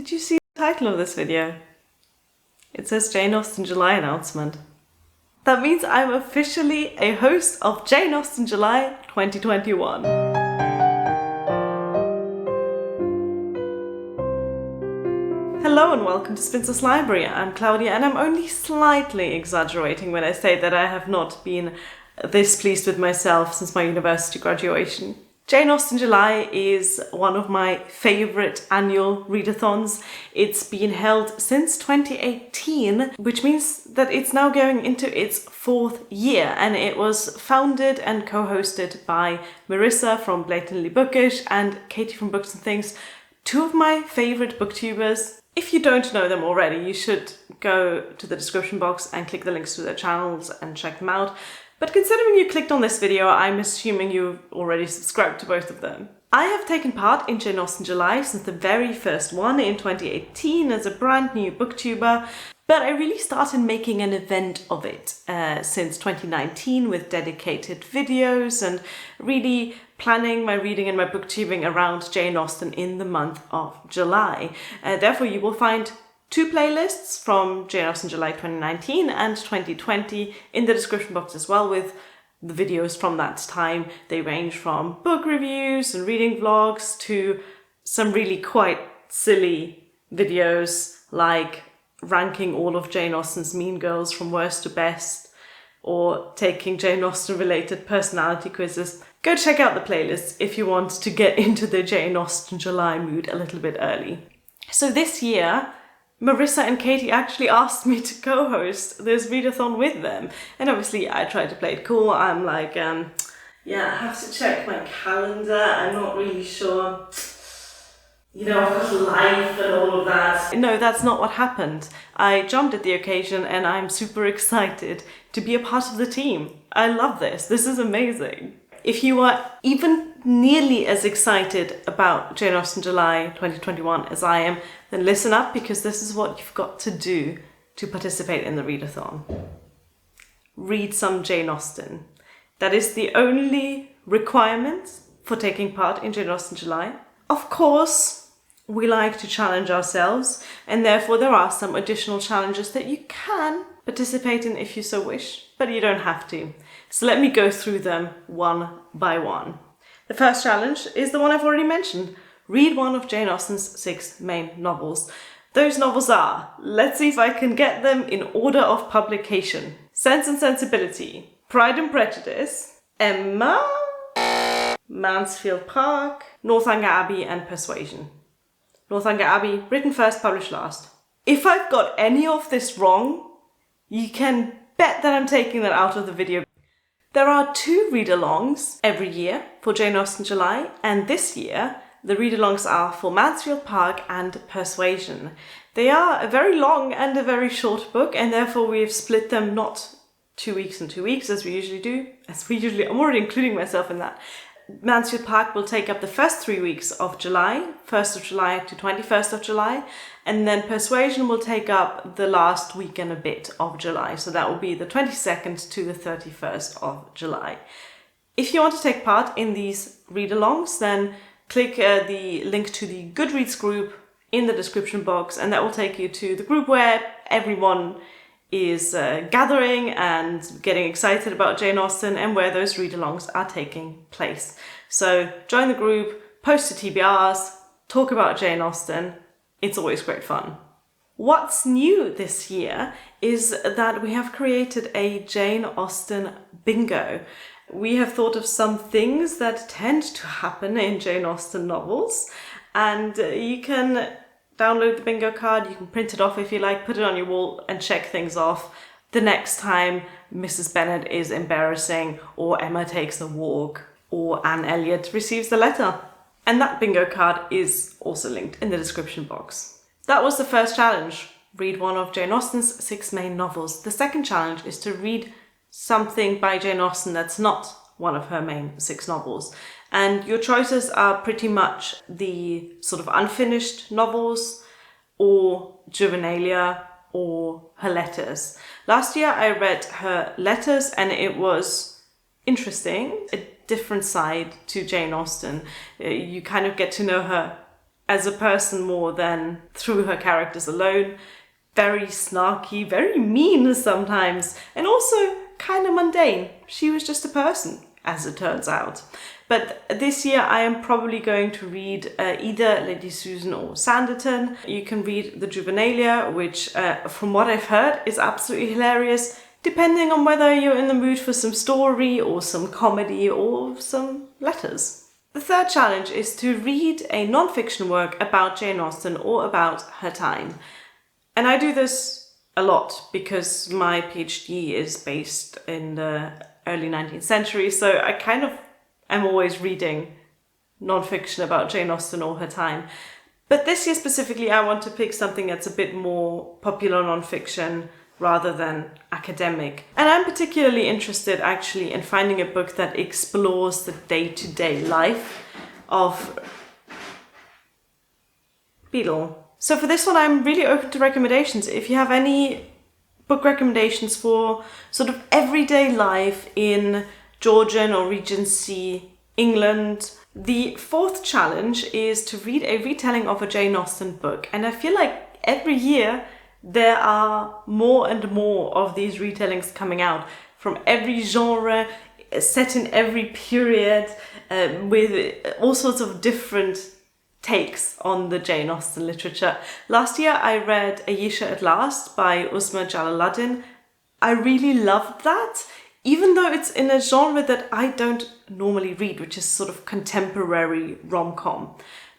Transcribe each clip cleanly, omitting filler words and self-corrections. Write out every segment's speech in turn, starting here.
Did you see the title of this video? It says Jane Austen July announcement. That means I'm officially a host of Jane Austen July 2021. Hello and welcome to Spinster's Library. I'm Claudia and I'm only slightly exaggerating when I say that I have not been this pleased with myself since my university graduation. Jane Austen July is one of my favourite annual readathons. It's been held since 2018, which means that it's now going into its 4th year, and it was founded and co-hosted by Marissa from Blatantly Bookish and Katie from Books and Things, two of my favourite booktubers. If you don't know them already, you should go to the description box and click the links to their channels and check them out. But considering you clicked on this video, I'm assuming you've already subscribed to both of them. I have taken part in Jane Austen July since the very first one in 2018 as a brand new booktuber, but I really started making an event of it since 2019 with dedicated videos and really planning my reading and my booktubing around Jane Austen in the month of July. Therefore, you will find two playlists from Jane Austen July 2019 and 2020 in the description box as well, with the videos from that time. They range from book reviews and reading vlogs to some really quite silly videos like ranking all of Jane Austen's Mean Girls from worst to best, or taking Jane Austen related personality quizzes. Go check out the playlists if you want to get into the Jane Austen July mood a little bit early. So this year, Marissa and Katie actually asked me to co-host this readathon with them. And obviously I tried to play it cool. I'm like, yeah, I have to check my calendar. I'm not really sure. You know, I've got life and all of that. No, that's not what happened. I jumped at the occasion and I'm super excited to be a part of the team. I love this. This is amazing. If you are even nearly as excited about Jane Austen July 2021 as I am, then listen up, because this is what you've got to do to participate in the readathon. Read some Jane Austen. That is the only requirement for taking part in Jane Austen July. Of course, we like to challenge ourselves, and therefore there are some additional challenges that you can participate in if you so wish, but you don't have to. So let me go through them one by one. The first challenge is the one I've already mentioned. Read one of Jane Austen's 6 main novels. Those novels are, let's see if I can get them in order of publication: Sense and Sensibility, Pride and Prejudice, Emma, Mansfield Park, Northanger Abbey and Persuasion. Northanger Abbey, written first, published last. If I've got any of this wrong, you can bet that I'm taking that out of the video. There are 2 read-alongs every year for Jane Austen July, and this year the read-alongs are for Mansfield Park and Persuasion. They are a very long and a very short book, and therefore we've split them not 2 weeks and 2 weeks as we usually do. I'm already including myself in that. Mansfield Park will take up the first 3 weeks of July, 1st of July to 21st of July, and then Persuasion will take up the last week and a bit of July, so that will be the 22nd to the 31st of July. If you want to take part in these read-alongs, then click the link to the Goodreads group in the description box, and that will take you to the group where everyone is gathering and getting excited about Jane Austen, and where those read-alongs are taking place. So join the group, post to TBRs, talk about Jane Austen. It's always great fun. What's new this year is that we have created a Jane Austen bingo. We have thought of some things that tend to happen in Jane Austen novels, and you can download the bingo card, you can print it off if you like, put it on your wall and check things off the next time Mrs. Bennet is embarrassing, or Emma takes a walk, or Anne Elliot receives the letter. And that bingo card is also linked in the description box. That was the first challenge. Read one of Jane Austen's 6 main novels. The second challenge is to read something by Jane Austen that's not one of her main 6 novels. And your choices are pretty much the sort of unfinished novels, or juvenilia, or her letters. Last year I read her letters and it was interesting, a different side to Jane Austen. You kind of get to know her as a person more than through her characters alone. Very snarky, very mean sometimes, and also kind of mundane. She was just a person, as it turns out. But this year I am probably going to read either Lady Susan or Sanditon. You can read The Juvenilia, which from what I've heard is absolutely hilarious, depending on whether you're in the mood for some story or some comedy or some letters. The third challenge is to read a non-fiction work about Jane Austen or about her time. And I do this a lot because my PhD is based in the early 19th century, so I kind of am always reading non-fiction about Jane Austen or her time. But this year specifically, I want to pick something that's a bit more popular non-fiction rather than academic. And I'm particularly interested actually in finding a book that explores the day-to-day life of Beadle. So for this one, I'm really open to recommendations. If you have any book recommendations for sort of everyday life in Georgian or Regency England. The fourth challenge is to read a retelling of a Jane Austen book. And I feel like every year there are more and more of these retellings coming out from every genre, set in every period, with all sorts of different takes on the Jane Austen literature. Last year I read Ayesha at Last by Uzma Jalaluddin. I really loved that, even though it's in a genre that I don't normally read, which is sort of contemporary rom-com.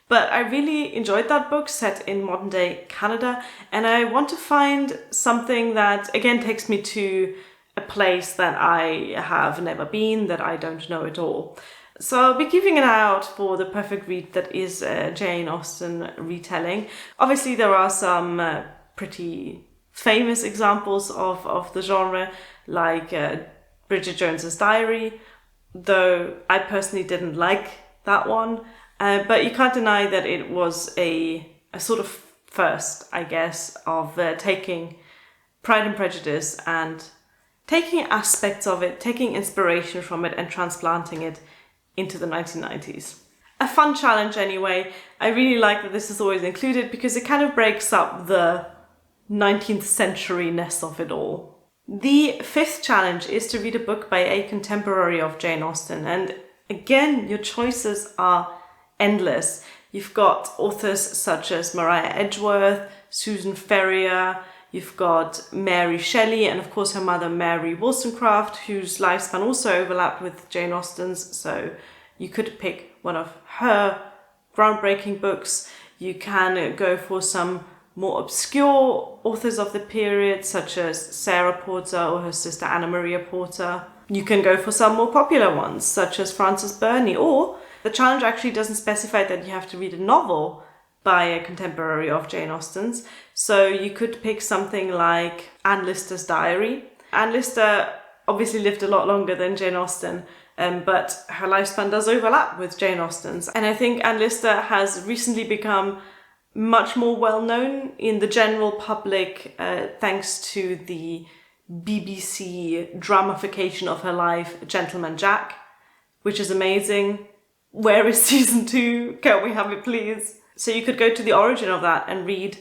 But I really enjoyed that book, set in modern day Canada, and I want to find something that again takes me to a place that I have never been, that I don't know at all. So I'll be keeping an eye out for the perfect read that is a Jane Austen retelling. Obviously there are some pretty famous examples of the genre, like Bridget Jones's Diary, though I personally didn't like that one. But you can't deny that it was a sort of first, I guess, of taking Pride and Prejudice and taking aspects of it, taking inspiration from it and transplanting it into the 1990s. A fun challenge anyway. I really like that this is always included because it kind of breaks up the 19th century-ness of it all. The fifth challenge is to read a book by a contemporary of Jane Austen, and again your choices are endless. You've got authors such as Maria Edgeworth, Susan Ferrier, you've got Mary Shelley, and of course her mother Mary Wollstonecraft, whose lifespan also overlapped with Jane Austen's, so you could pick one of her groundbreaking books. You can go for some more obscure authors of the period, such as Sarah Porter or her sister Anna Maria Porter. You can go for some more popular ones, such as Frances Burney, or the challenge actually doesn't specify that you have to read a novel by a contemporary of Jane Austen's. So you could pick something like Anne Lister's Diary. Anne Lister obviously lived a lot longer than Jane Austen, but her lifespan does overlap with Jane Austen's. And I think Anne Lister has recently become much more well known in the general public thanks to the BBC dramification of her life, Gentleman Jack, which is amazing. Where is season 2? Can we have it, please? So you could go to the origin of that and read,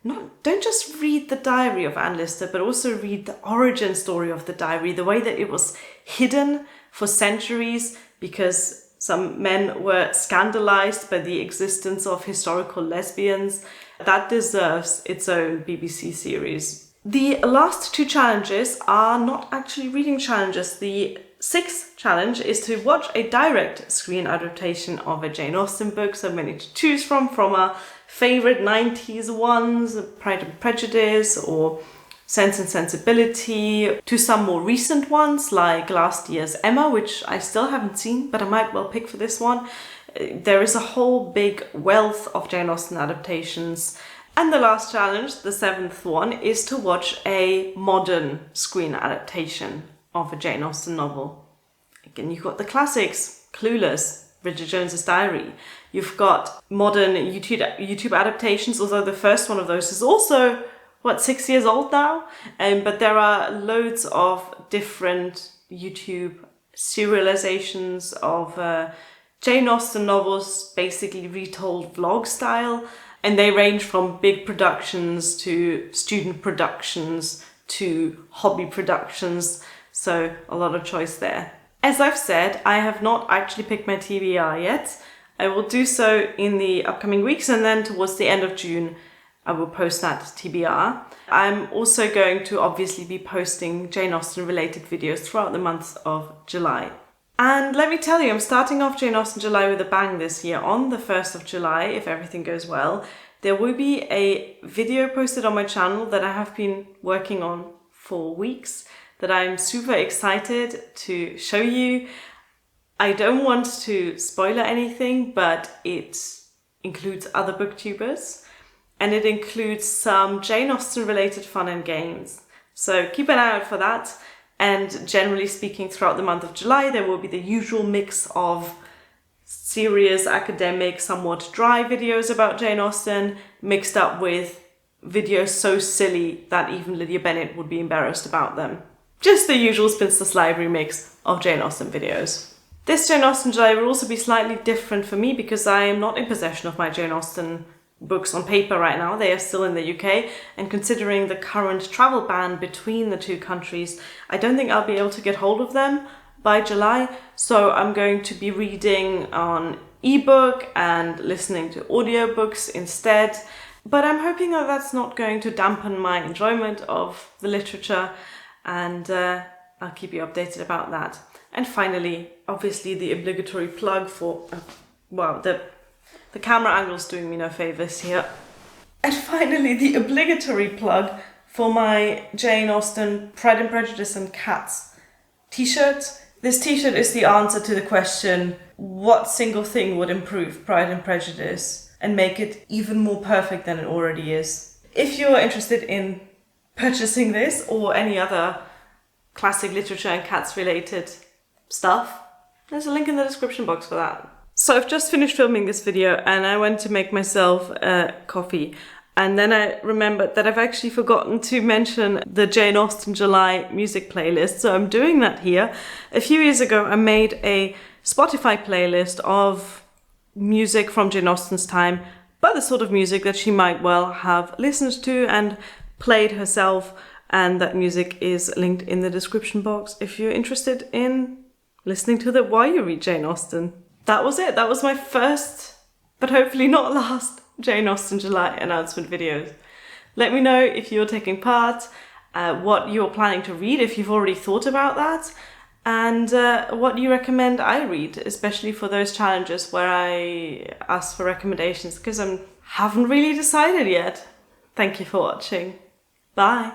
don't just read the diary of Anne Lister, but also read the origin story of the diary, the way that it was hidden for centuries because some men were scandalized by the existence of historical lesbians. That deserves its own BBC series. The last two challenges are not actually reading challenges. The sixth challenge is to watch a direct screen adaptation of a Jane Austen book, so many to choose from our favorite 90s ones, Pride and Prejudice or Sense and Sensibility, to some more recent ones like last year's Emma, which I still haven't seen, but I might well pick for this one. There is a whole big wealth of Jane Austen adaptations. And the last challenge, the seventh one, is to watch a modern screen adaptation of a Jane Austen novel. Again, you've got the classics, Clueless, Bridget Jones's Diary. You've got modern YouTube adaptations, although the first one of those is also 6 years old now? But there are loads of different YouTube serializations of Jane Austen novels basically retold vlog style, and they range from big productions to student productions to hobby productions, so a lot of choice there. As I've said, I have not actually picked my TBR yet. I will do so in the upcoming weeks, and then towards the end of June I will post that TBR. I'm also going to obviously be posting Jane Austen related videos throughout the month of July. And let me tell you, I'm starting off Jane Austen July with a bang this year. On the 1st of July, if everything goes well, there will be a video posted on my channel that I have been working on for weeks that I'm super excited to show you. I don't want to spoiler anything, but it includes other booktubers and it includes some Jane Austen related fun and games. So keep an eye out for that. And generally speaking, throughout the month of July, there will be the usual mix of serious, academic, somewhat dry videos about Jane Austen, mixed up with videos so silly that even Lydia Bennet would be embarrassed about them. Just the usual Spinsters Library mix of Jane Austen videos. This Jane Austen July will also be slightly different for me because I am not in possession of my Jane Austen books on paper right now. They are still in the UK, and considering the current travel ban between the two countries, I don't think I'll be able to get hold of them by July, so I'm going to be reading on ebook and listening to audiobooks instead. But I'm hoping that that's not going to dampen my enjoyment of the literature, and I'll keep you updated about that. And finally, obviously the obligatory plug for, the camera angle's doing me no favours here. And finally, the obligatory plug for my Jane Austen Pride and Prejudice and Cats t-shirt. This t-shirt is the answer to the question, what single thing would improve Pride and Prejudice and make it even more perfect than it already is? If you're interested in purchasing this or any other classic literature and cats related stuff, there's a link in the description box for that. So I've just finished filming this video and I went to make myself a coffee, and then I remembered that I've actually forgotten to mention the Jane Austen July music playlist, so I'm doing that here. A few years ago I made a Spotify playlist of music from Jane Austen's time, but the sort of music that she might well have listened to and played herself, and that music is linked in the description box if you're interested in listening to that while you read Jane Austen. That was it. That was my first, but hopefully not last, Jane Austen July announcement videos. Let me know if you're taking part, what you're planning to read, if you've already thought about that, and what you recommend I read, especially for those challenges where I ask for recommendations, because I haven't really decided yet. Thank you for watching. Bye.